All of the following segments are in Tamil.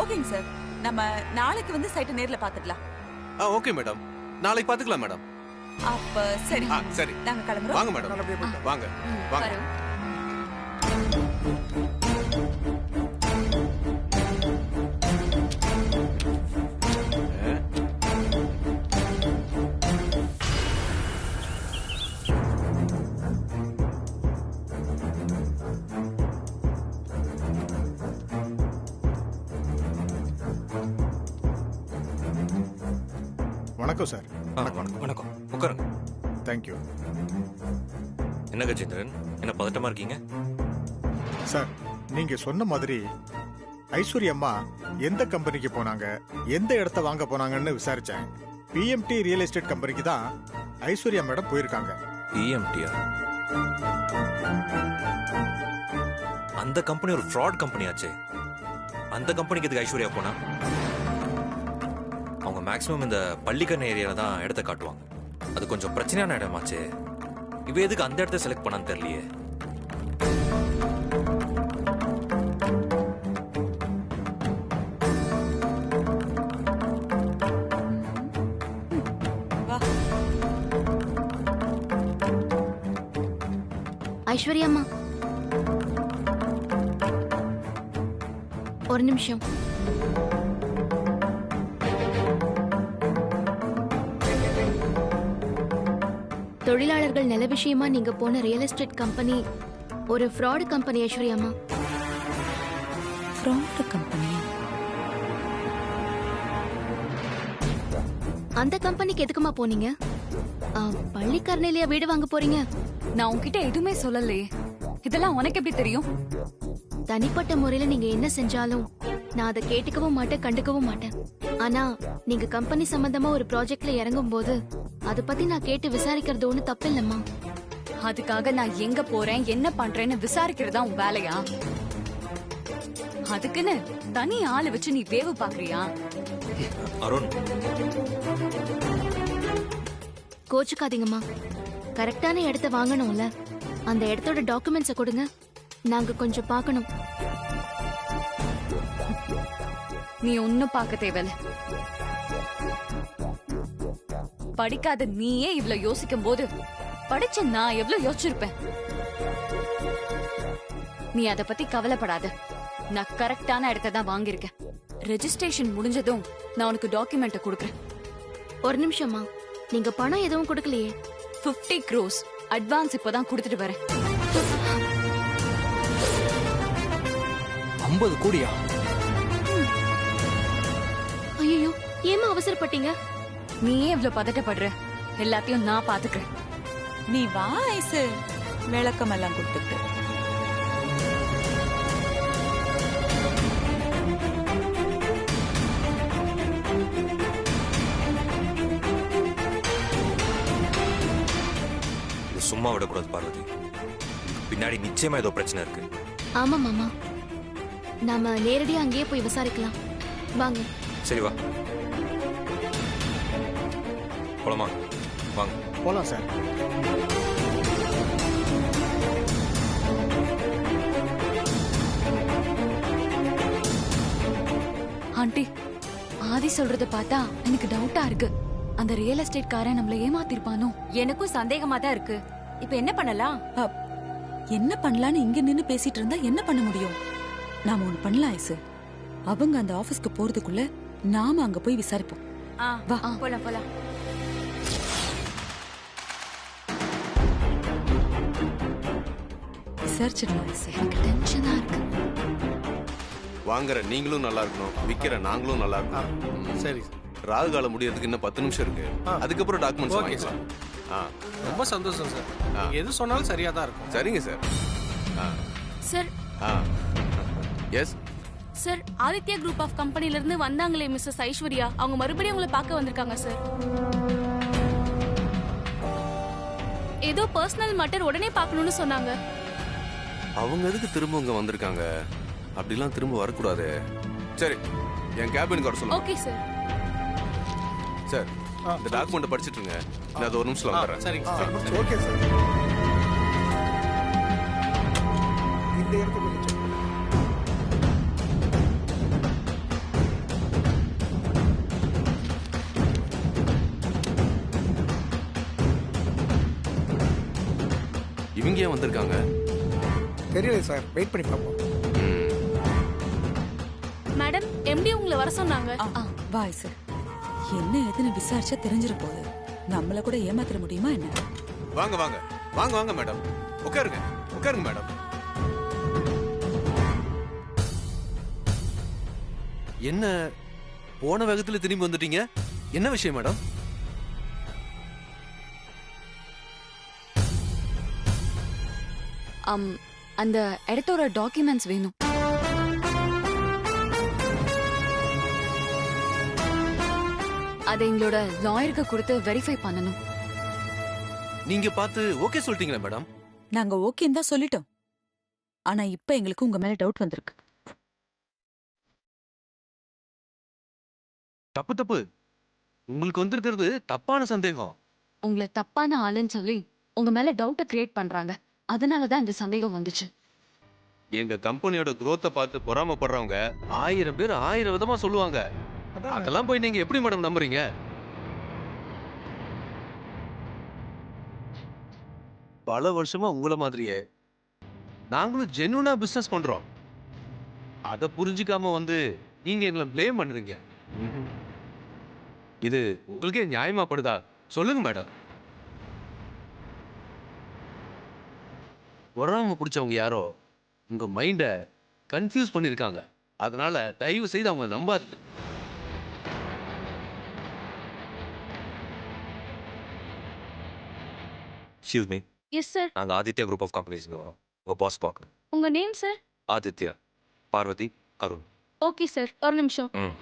ஓகேங்க சார். நம்ம நாளைக்கு வந்து சைட்டை நேர்ல பாத்துக்கலாம். ஓகே மேடம், நாளைக்கு பாத்துக்கலாம் மேடம். அப்ப சரி. சரி, நாங்க கிளம்புறோம். வாங்க மேடம், வாங்க வாங்க. வணக்கம் சார். வணக்கம். உட்காருங்க. தேங்க்யூ என்ன கஜேந்திரன், என்ன பதட்டமா இருக்கீங்க? சார், நீங்க சொன்ன மாதிரி ஐஸ்வர்யா அம்மா எந்த கம்பெனிக்கு போனாங்க, எந்த இடத்த வாங்க போனாங்கன்னு விசாரிச்சேன். பிஎம்டி ரியல் எஸ்டேட் கம்பெனிக்கு தான் ஐஸ்வர்யா மேடம் போயிருக்காங்க. பிஎம்டியா? அந்த கம்பெனி ஒரு ஃப்ராட் கம்பெனி ஆச்சே. அந்த கம்பெனிக்கு எதுக்கு ஐஸ்வர்யா போனா? அவங்க மேக்ஸிமம் இந்த பள்ளிக்கரணை ஏரியால தான் இடத்த காட்டுவாங்க. அது கொஞ்சம் பிரச்சனையான இடமாச்சு. இவ எதுக்கு அந்த இடத்த செலக்ட் பண்ணான்னு தெரியலையே. ஐஸ்வர்யா அம்மா, ஒரு நிமிஷம். தொழிலாளர்கள் நல விஷயமா நீங்க போன ரியல் எஸ்டேட் கம்பெனி ஒரு ஃப்ராட் கம்பெனி ஐஸ்வர்யா அம்மா. Fraud company? அந்த கம்பெனிக்கு எதுக்குமா போனீங்க? பள்ளிக்கரணையிலேயே வீடு வாங்க போறீங்க? நான் உன்கிட்ட எதுவுமே சொல்லலையே. இதெல்லாம் உனக்கு எப்படி தெரியும்? தனிப்பட்ட முறையில நீங்க என்ன செஞ்சாலும் நான் அதை கேட்டுக்கவும் மாட்டேன், கண்டுக்கவும் மாட்டேன். ஆனா நீங்க கம்பெனி சம்பந்தமா ஒரு ப்ராஜெக்ட்ல இறங்கும் போது அதை பத்தி நான் கேட்டு விசாரிக்கிறது ஒண்ணு தப்பு இல்லம்மா. அதுக்காக நான் எங்க போறேன், என்ன பண்றேன்னு விசாரிக்கிறதா உன் வேலையா? அதுக்குன்னு தனி ஆளு வச்சு நீ வேவு பாக்குறியா? அருண், கோச்சுக்காதீங்கம்மா. கரெக்டான இடத்த வாங்கணும்ல, அந்த இடத்தோட டாக்குமெண்ட்ஸை கொடுங்க, நாங்க கொஞ்சம் பார்க்கணும். நீ ஒன்னும் பார்க்க தேவையில்ல. படிக்காத நீயே இவ்வளவு யோசிக்கும் போது படிச்ச நான் எவ்வளவு யோசிச்சிருப்பேன். நீ அத பத்தி கவலைப்படாத. நான் கரெக்டான இடத்தை தான் வாங்கியிருக்கேன். ரெஜிஸ்ட்ரேஷன் முடிஞ்சதும் நான் உனக்கு டாக்குமெண்ட்டை கொடுக்குறேன். ஒரு நிமிஷம்மா, நீங்க பணம் எதுவும் கொடுக்கலையே? 50 crores அட்வான்ஸ் இப்பதான் கொடுத்துட்டு வரேன். 50 கோடியா? ஐயோ, ஏமா அவசரப்பட்டீங்க? நீ ஏன் இவ்வளவு பதட்டப்படுற? எல்லாத்தையும் நான் பாத்துக்கிறேன். நீ வா ஐசு, விளக்கம் எல்லாம் கொடுத்துட்டு. சும்மா விடக்கூடாது பார்வதி. பின்னாடி நிச்சயமா ஏதோ பிரச்சனை இருக்கு. ஆமா மாமா, நாம நேரடியா அங்கேயே போய் விசாரிக்கலாம். வாங்க. சரி வா போலாமா? வாங்க போலாம் சார். ஆண்டி, ஆதி சொல்றத பார்த்தா எனக்கு டவுட்டா இருக்கு. அந்த ரியல் எஸ்டேட் காரன் நம்மள ஏமாத்திருப்பானோ? எனக்கும் சந்தேகமா தான் இருக்கு. இப்ப என்ன பண்ணலாம்? என்ன பண்ணலான்னு இங்க நின்னு பேசிட்டு இருந்தா என்ன பண்ண முடியும்? நாம ஒண்ணு பண்ணலாம் ஐசு. அவங்க அந்த ஆபீஸ்க்கு போறதுக்குள்ள நாம அங்க போய் விசாரிப்போம். வா போலாம் போலாம். விசாரிச்சிடலாம் ஐசு. எனக்கு டென்ஷனா இருக்கு. வாங்குற நீங்களும் நல்லா இருக்கணும், விக்கிற நாங்களும் நல்லா இருக்கணும். சரி. ராகு காலம் முடியறதுக்கு இன்னும் 10 நிமிஷம் இருக்கு. அதுக்கப்புறம் டாக்குமெண்ட்ஸ் ஓகே வாங்கிக்கலாம். ரொம்ப சந்தோஷம் சார். எது சொன்னாலும் சரியா தான் இருக்கும். சரிங்க sir. Sir, yes sir, Aditya group of கம்பெனில இருந்து வந்தாங்களே மிஸ்ஸஸ் ஐஸ்வர்யா, அவங்க மறுபடியும் உங்களை பார்க்க வந்திருக்காங்க சார். ஏதோ பர்சனல் மேட்டர் உடனே பார்க்கணும்னு சொன்னாங்க. அவங்க எதுக்கு திரும்ப இங்க வந்திருக்காங்க? அப்படிலாம் திரும்ப வரக்கூடாது. சரி, என் கேபினுக்கு வர சொல்லுங்க. Okay sir. சார், இந்த டாக்குமெண்ட் படிச்சிட்டு இருங்க. நான் அது ஒரு நிமிஷம் வந்துடுறேன். சரிங்க. Okay sir. இந்த இடத்துக்கு இவங்க ஏன் வந்திருக்காங்க? தெரியல சார், வெயிட் பண்ணி பார்ப்போம். மேடம், எம்டி உங்களை வர சொன்னாங்க. வா ஐசு. என்ன ஏதுன்னு விசாரிச்சா தெரிஞ்சிட போகுது. நம்மள கூட ஏமாத்திர முடியுமா என்ன? வாங்க வாங்க வாங்க வாங்க மேடம், உட்காருங்க உட்காருங்க மேடம். என்ன போன வேகத்துல திரும்பி வந்துட்டீங்க? என்ன விஷயம் மேடம்? அந்த இடத்தோட டாக்குமெண்ட்ஸ் வேணும். அதை எங்களோட லாயருக்கு கொடுத்து வெரிஃபை பண்ணணும். நீங்க பார்த்து ஓகே சொல்லிட்டீங்களா மேடம்? நாங்க ஓகேன்னு தான் சொல்லிட்டோம். ஆனா இப்ப எங்களுக்கு உங்க மேல டவுட் வந்திருக்கு. தப்பு தப்பு, உங்களுக்கு வந்திருக்கிறது தப்பான சந்தேகம். உங்களை தப்பான ஆளுன்னு சொல்லி உங்க மேல டவுட்டை கிரியேட் பண்றாங்க. அதனாலதான் இந்த சந்தேகம் வந்துச்சு. எங்க கம்பெனியோட growth பார்த்து பொறாமப்படுறவங்க 1000 பேர் 1000 விதமா சொல்லுவாங்க. அதெல்லாம் போய் நீங்க எப்படி மேடம் நம்புறீங்க? பல வருஷமா உங்கள மாதிரியே நாங்களும் ஜென்யூனா பிசினஸ் பண்றோம். அத புரிஞ்சுக்காம வந்து நீங்க எங்களை ப்ளேம் பண்றீங்க. இது உங்களுக்கே நியாயமா படுதா? சொல்லுங்க மேடம். பொறாம பிடிச்சவங்க யாரோ உங்க மைண்ட கன்ஃபியூஸ் பண்ணிருக்காங்க. அதனால தயவு செய்து அவங்க நம்பாது. Excuse me, yes sir. நாங்கள் ஆதித்யா குரூப் ஆஃப் கம்பெனிஸ் வரோம். உங்கள் பாஸ் பார்க்கணும். உங்க name sir? Aditya, Parvathi, Arun. Okay sir, ஒரு நிமிஷம். ம்.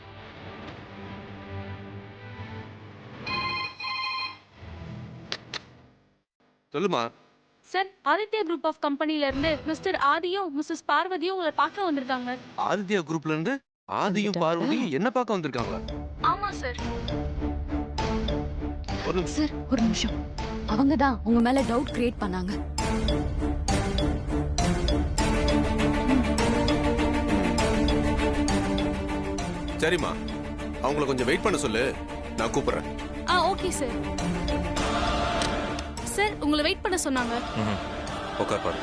சொல்லுமா. சார், ஆதித்யா குரூப் ஆஃப் கம்பெனில இருந்து மிஸ்டர் ஆதியும் மிஸ்ஸஸ் பார்வதியும் உங்களை பார்க்க வந்திருக்காங்க. ஆதித்யா குரூப்ல இருந்து ஆதியும் பார்வதியும் என்ன பார்க்க வந்திருக்காங்க? ஆமா சார். சார், ஒரு நிமிஷம். அவங்க தான் உங்க மேல டவுட் கிரியேட் பண்ணாங்க. சரிம்மா, அவங்கள கொஞ்சம் வெயிட் பண்ண சொல்லு, நான் கூப்பிடுறேன். Okay sir. சார், உங்களை வெயிட் பண்ண சொன்னாங்க. உட்கார் பாரு.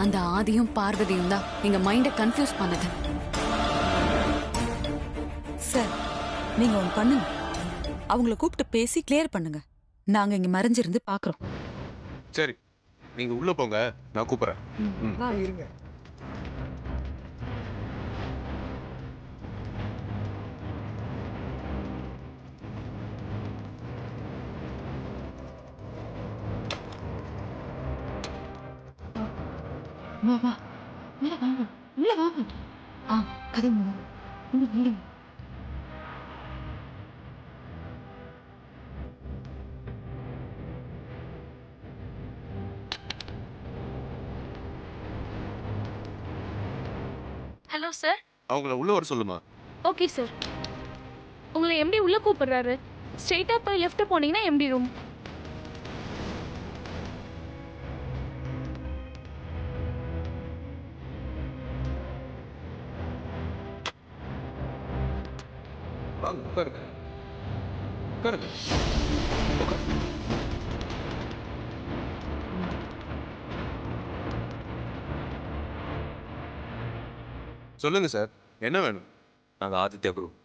அந்த ஆதியும் பார்வதியும் தான் எங்க மைண்ட கன்ஃபியூஸ் பண்ணது. சார், நீங்க ஒன்னு பண்ணுங்க. அவங்கள கூப்பிட்டு பேசி கிளியர் பண்ணுங்க. நாங்க இங்க மறைஞ்சிருந்து பாக்குறோம். சரி, நீங்க உள்ள போங்க, நான் கூப்பிடுறேன். வா. இருங்க. வா வா. உள்ள வா. உள்ள வா. கதை மூடு. உள்ள. Hello sir. அவங்கள உள்ள வர சொல்லுமா. Okay sir. உங்களை எம்டி உள்ள கூப்பிடுறாரு. ஸ்ட்ரெயிட்டா போய் லெஃப்ட் போனீங்கன்னா எம்டி ரூம். வாங்க, உட்காருங்க. உட்காருங்க. சொல்லுங்க சார், என்ன வேணும்? நாங்கள் ஆதித்யா குரூப்.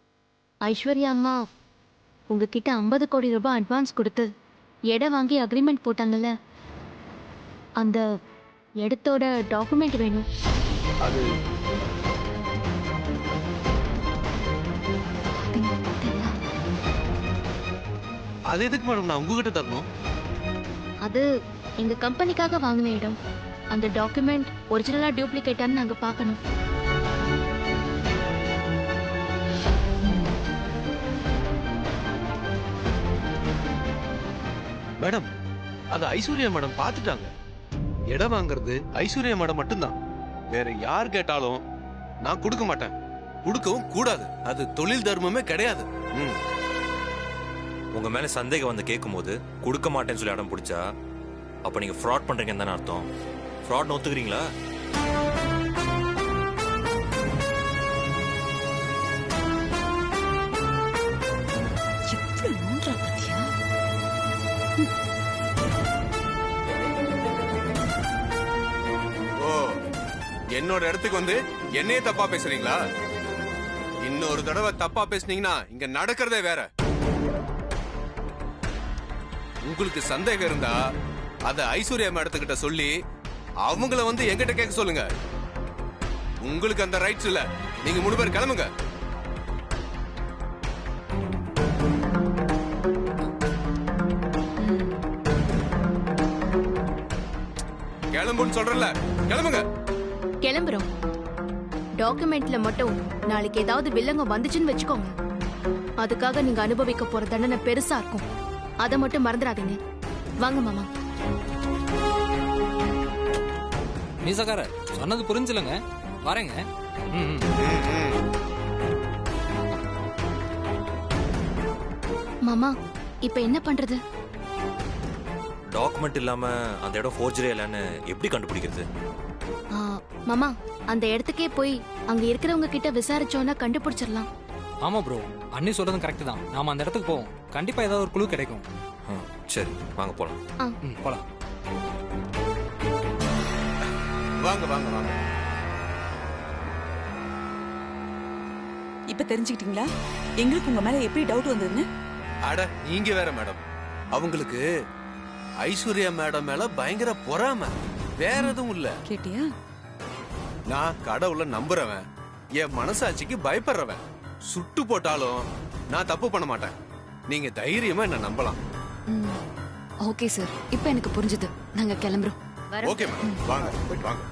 ஐஸ்வர்யா அம்மா உங்ககிட்ட 50 கோடி ரூபாய் அட்வான்ஸ் கொடுத்து இடம் வாங்கி அக்ரிமெண்ட் போட்டாங்கல்ல, அந்த இடத்தோட டாக்குமெண்ட் வேணும். அது அது எதுக்கு மேடம் நான் உங்ககிட்ட தரணும்? அது எங்க கம்பெனிக்காக வாங்கின இடம். அந்த டாக்குமெண்ட் ஒரிஜினலா டூப்ளிகேட்டான்னு நாங்க பார்க்கணும். மேடம், அது ஐஸ்வர்யா மேடம் பார்த்துட்டாங்க. இடம் வாங்குறது ஐஸ்வர்யா மேடம் மட்டும்தான். வேற யார் கேட்டாலும் நான் கொடுக்க மாட்டேன், கொடுக்கவும் கூடாது. அது தொழில் தர்மமே கிடையாது. உங்க மேல சந்தேகம் வந்து கேட்கும்போது கொடுக்க மாட்டேன்னு சொல்லி இடம் பிடிச்சா அப்ப நீங்க ஃப்ராட் பண்றீங்கன்னு தானே அர்த்தம். ஃப்ராட் ஒத்துக்கிறீங்களா? என்னோட இடத்துக்கு வந்து என்னையே தப்பா பேசுறீங்களா? இன்னொரு தடவை தப்பா பேசுனீங்கன்னா இங்க நடக்கிறதே வேற. உங்களுக்கு சந்தேகம் இருந்தா அத ஐஸ்வர்யா மேடத்துக்கிட்ட சொல்லி அவங்கள வந்து என்கிட்ட கேட்க சொல்லுங்க. உங்களுக்கு அந்த ரைட்ஸ் இல்ல. நீங்க 3 பேர் கிளம்புங்க. கிளம்புன்னு சொல்றல, கிளம்புங்க. கிளம்புறோம். டாக்குமெண்ட்ல மட்டும் நாளைக்கு ஏதாவது வில்லங்க வந்துச்சுன்னு வச்சுக்கோங்க, அதுக்காக நீங்க அனுபவிக்க போற தண்டனை பெருசா இருக்கும். அதை மட்டும் மறந்துடாதீங்க. வாங்க மாமா. மீசக்கார சொன்னது புரிஞ்சுலங்க, வரேங்க. மாமா இப்ப என்ன பண்றது? டாக்குமெண்ட் இல்லாம அந்த இடம் ஃபோர்ஜரி இல்லைன்னு எப்படி கண்டுபிடிக்கிறது? ஆ, மாமா அந்த இடத்துக்கே போய் அங்க இருக்கிறவங்க கிட்ட விசாரிச்சோன்னா கண்டுபிடிச்சிடலாம். ஆமா ப்ரோ, அண்ணி சொல்றதும் கரெக்ட் தான். நாம அந்த இடத்துக்கு போவோம், கண்டிப்பா ஏதாவது ஒரு குழு கிடைக்கும். சரி வாங்க போலாம். போலாம். வாங்க வாங்க வாங்க. இப்ப தெரிஞ்சுக்கிட்டீங்களா எங்களுக்கு உங்க மேல எப்படி டவுட் வந்ததுன்னு? அட நீங்க வேற மேடம், அவங்களுக்கு ஐஸ்வர்யா மேடம் மேல பயங்கர பொறாம, வேற எதுவும் இல்ல. கேட்டியா? நான் கடவுளை நம்புறவன், என் மனசாட்சிக்கு பயப்படுறவன். சுட்டு போட்டாலும் நான் தப்பு பண்ண மாட்டேன். நீங்க தைரியமா என்ன நம்பலாம். ஓகே சார், இப்போ எனக்கு புரிஞ்சுது. நாங்க கிளம்புறோம். ஓகே மேடம், வாங்க போயிட்டு வாங்க.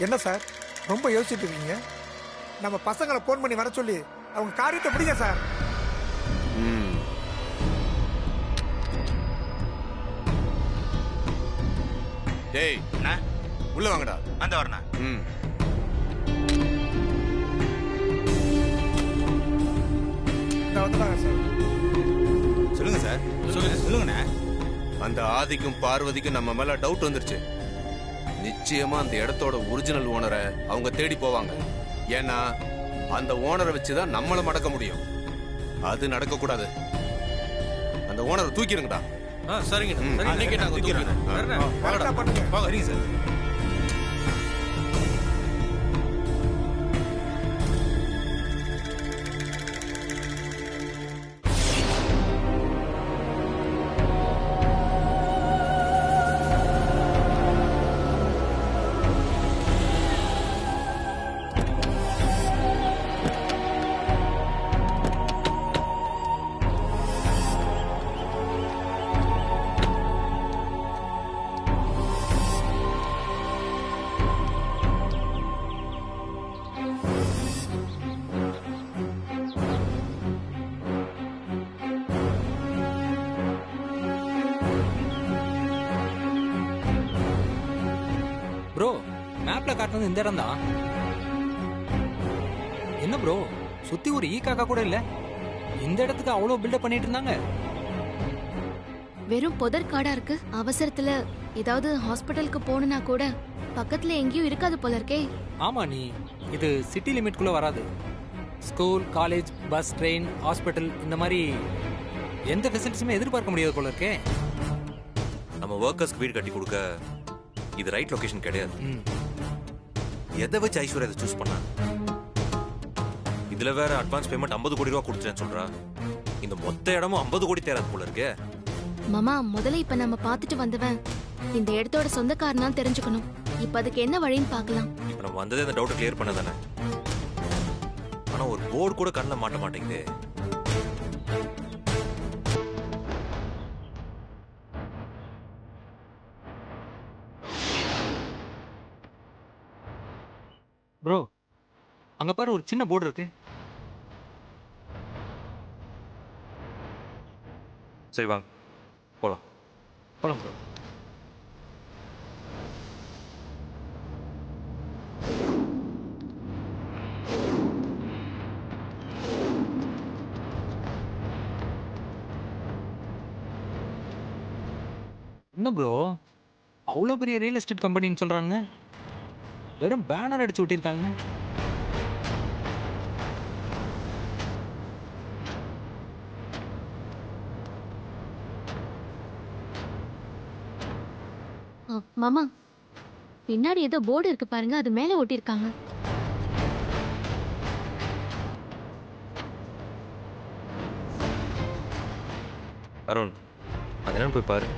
என்ன சார் ரொம்ப யோசிச்சுட்டு இருக்கீங்க? நம்ம பசங்களை போன் பண்ணி வர சொல்லி அவங்க காரியத்தை முடிங்க சார். டேய் உள்ள வாங்கடா. அந்த வரணும். வந்துட்டாங்க சார். சொல்லுங்க சார். சொல்லுங்கண்ணே. அந்த ஆதிக்கும் பார்வதிக்கும் நம்ம மேல டவுட் வந்துருச்சு. நிச்சயமா அந்த இடத்தோட ஒரிஜினல் ஓனரை அவங்க தேடி போவாங்க. ஏன்னா அந்த ஓனரை வச்சுதான் நம்மள மடக்க முடியும். அது நடக்க கூடாது. அந்த ஓனரை தூக்கிருங்கடா. சரிங்க. அன்னைக்கு நாங்க தூக்கிறேன். சரிங்க சார். ப்ரோ, மேப்ல காட்டுறது இந்த இடம் தான். என்ன ப்ரோ, சுத்தி ஒரு ஈ காக்கா கூட இல்ல. இந்த இடத்துக்கு அவ்வளவு பில்டப் பண்ணிட்டு இருந்தாங்க. வெறும் புதர் காடா இருக்கு. அவசரத்துல ஏதாவது ஹாஸ்பிட்டலுக்கு போகணும்னா கூட பக்கத்துல எங்கேயும் இருக்காது போல இருக்கே. ஆமா, நீ இது சிட்டி லிமிட்குள்ள வராது. School, college, bus, train, hospital இந்த மாதிரி எந்த ஃபெசிலிட்டிஸுமே எதிர்பார்க்க முடியாது போல இருக்கே. நம்ம ஒர்க்கர்ஸ்க்கு வீடு கட்டி கொடுக்க இது ரைட் லொகேஷன் கிடையாது. எதை வச்சு ஐஸ்வர்யா இதை சூஸ் பண்ணா? இதுல வேற அட்வான்ஸ் பேமெண்ட் 50 கோடி ரூபா கொடுத்துட்டேன்னு சொல்றா. இந்த மொத்த இடமும் 50 கோடி தேராது போல இருக்கே. மாமா முதல்ல இப்ப நம்ம பாத்துட்டு வந்தவன் இந்த இடத்தோட சொந்தக்காரனா தெரிஞ்சுக்கணும். இப்ப அதுக்கு என்ன வழின்னு பார்க்கலாம். இப்ப நம்ம வந்ததே அந்த டவுட் கிளியர் பண்ண தானே. ஆனா ஒரு போர்டு கூட கண்ணில் மாட்ட மாட்டேங்குது. ப்ரோ, அங்க பாரு ஒரு சின்ன போர்டு இருக்கு. சரி வாங்க போலாம். போலாம் ப்ரோ. என்ன ப்ரோ, அவ்வளோ பெரிய ரியல் எஸ்டேட் கம்பெனின்னு சொல்றாங்க, வெறும் பேனர் அடிச்சு விட்டிருக்காங்க. மாமா பின்னாடி ஏதோ போர்டு இருக்கு பாருங்க, அது மேல ஒட்டியிருக்காங்க. அருண், அது என்னன்னு போய் பாரு.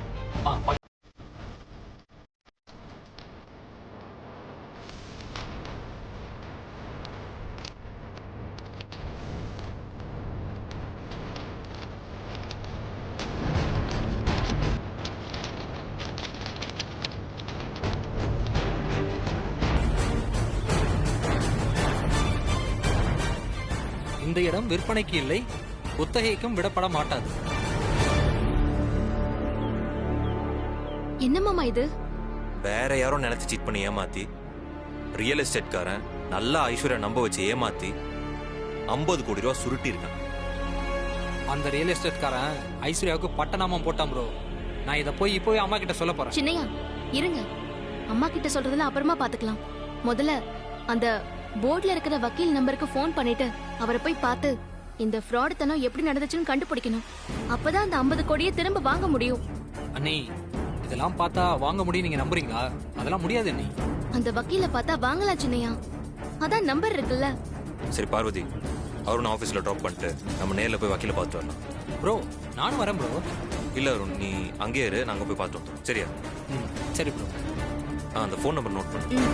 இந்த இடம் விற்பனைக்கு இல்லை, குத்தகைக்கும் விடப்பட மாட்டாது. என்ன மாமா இது? வேற யாரோ நினைச்சு சீட் பண்ணி ஏமாத்தி ரியல் எஸ்டேட்காரன் நல்லா ஐஸ்வர்யா நம்ப வச்சு ஏமாத்தி 50 கோடி ரூபா சுருட்டி இருக்கான். அந்த ரியல் எஸ்டேட்காரன் ஐஸ்வர்யாவுக்கு பட்டநாமம் போட்டான் ப்ரோ. நான் இதை போய் இப்போவே அம்மா கிட்ட சொல்ல போறேன். சின்னையா இருங்க, அம்மா கிட்ட சொல்றதுல அப்புறமா பாத்துக்கலாம். முதல்ல அந்த போர்ட்ல இருக்கிற வக்கீல் நம்பருக்கு ஃபோன் பண்ணிட்டு அவரை போய் பார்த்து இந்த ஃப்ராட் தனம் எப்படி நடந்துச்சுன்னு கண்டுபிடிக்கணும். அப்பதான் அந்த 50 கோடியை திரும்ப வாங்க முடியும். அண்ணி, இதெல்லாம் பார்த்தா வாங்க முடியும் நீங்க நம்புறீங்களா? அதெல்லாம் முடியாது அண்ணி. அந்த வக்கீல பார்த்தா வாங்கலாம் சின்னையா, அதான் நம்பர் இருக்குல்ல. சரி பார்வதி, அருண் ஆஃபீஸில் ட்ராப் பண்ணிட்டு நம்ம நேரில் போய் வக்கீல பார்த்து வரலாம். ப்ரோ நானும் வரேன் ப்ரோ. இல்லை அருண், நீ அங்கேயே இரு, நாங்கள் போய் பார்த்து வந்தோம். சரியா? சரி ப்ரோ. அந்த ஃபோன் நம்பர் நோட் பண்ணு.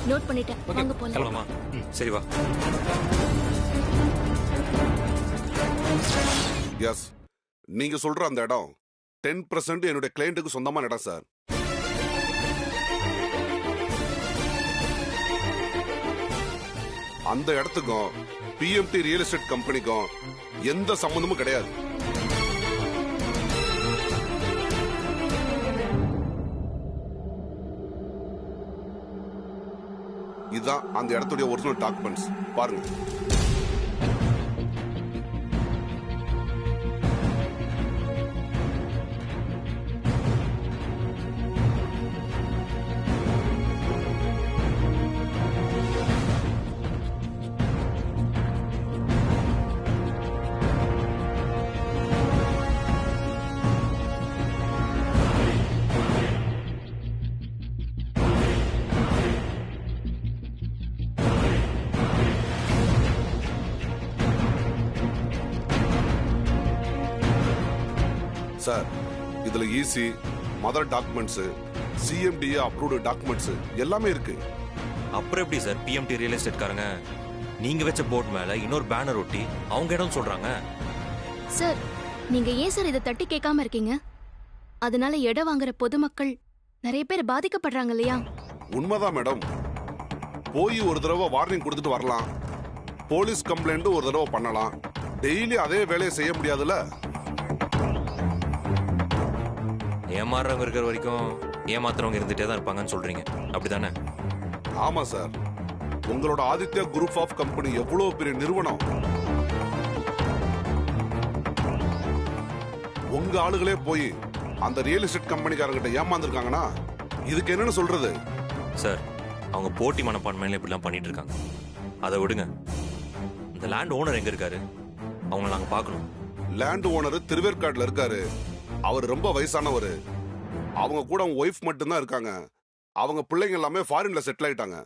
நோட் பண்ணிட்டேன். வாங்க போலாம். கிளம்பலாமா? சரி வா. எஸ், நீங்க சொல்ற அந்த இடம் 10% என்னுடைய கிளையண்ட்டுக்கு சொந்தமான இடம் சார். அந்த இடத்துக்கும் பிஎம்டி ரியல் எஸ்டேட் கம்பெனிக்கும் எந்த சம்பந்தமும் கிடையாது. இதுதான் அந்த இடத்துடைய ஒரிஜினல் டாக்குமெண்ட்ஸ். பாருங்க. சார், இதுல EC, mother documents, CMDA approved documents எல்லாமே இருக்கு. அப்புறம் எப்படி சார் பிஎம்டி ரியல் எஸ்டேட்காரங்க நீங்க வச்ச போர்ட் மேல இன்னொரு பேனர் ஒட்டி அவங்க இடம் சொல்றாங்க? சார், நீங்க ஏன் சார் இதை தட்டி கேட்காம இருக்கீங்க? அதனால இடம் வாங்குற பொதுமக்கள் நிறைய பேர் பாதிக்கப்படுறாங்க இல்லையா? உண்மைதான் மேடம். போய் ஒரு தடவை வார்னிங் கொடுத்துட்டு வரலாம், போலீஸ் கம்ப்ளைண்ட் ஒரு தடவை பண்ணலாம். டெய்லி அதே வேலையை செய்ய முடியாதுல்ல. ஏமாறுறவங்க இருக்கிற வரைக்கும் ஏமாத்துறவங்க இருந்துட்டே தான் இருப்பாங்கன்னு சொல்றீங்க, அப்படிதானே? ஆமா சார். உங்களோட ஆதித்யா குரூப் ஆஃப் கம்பெனி எவ்வளவு பெரிய நிறுவனம். உங்க ஆளுகளே போய் அந்த ரியல் எஸ்டேட் கம்பெனிக்காரங்கிட்ட ஏமாந்துருக்காங்கன்னா இதுக்கு என்னன்னு சொல்றது? சார், அவங்க போட்டி மனப்பான்மையில இப்படிலாம் பண்ணிட்டு இருக்காங்க. அதை விடுங்க. இந்த லேண்ட் ஓனர் எங்க இருக்காரு? அவங்கள நாங்க பார்க்கணும். லேண்ட் ஓனர் திருவேற்காடுல இருக்காரு. அவர் ரொம்ப வயசானவர். அவங்க கூட அவங்க ஒய்ஃப் மட்டும்தான் இருக்காங்க. அவங்க பிள்ளைங்க எல்லாமே ஃபாரின்ல செட்டில் ஆயிட்டாங்க.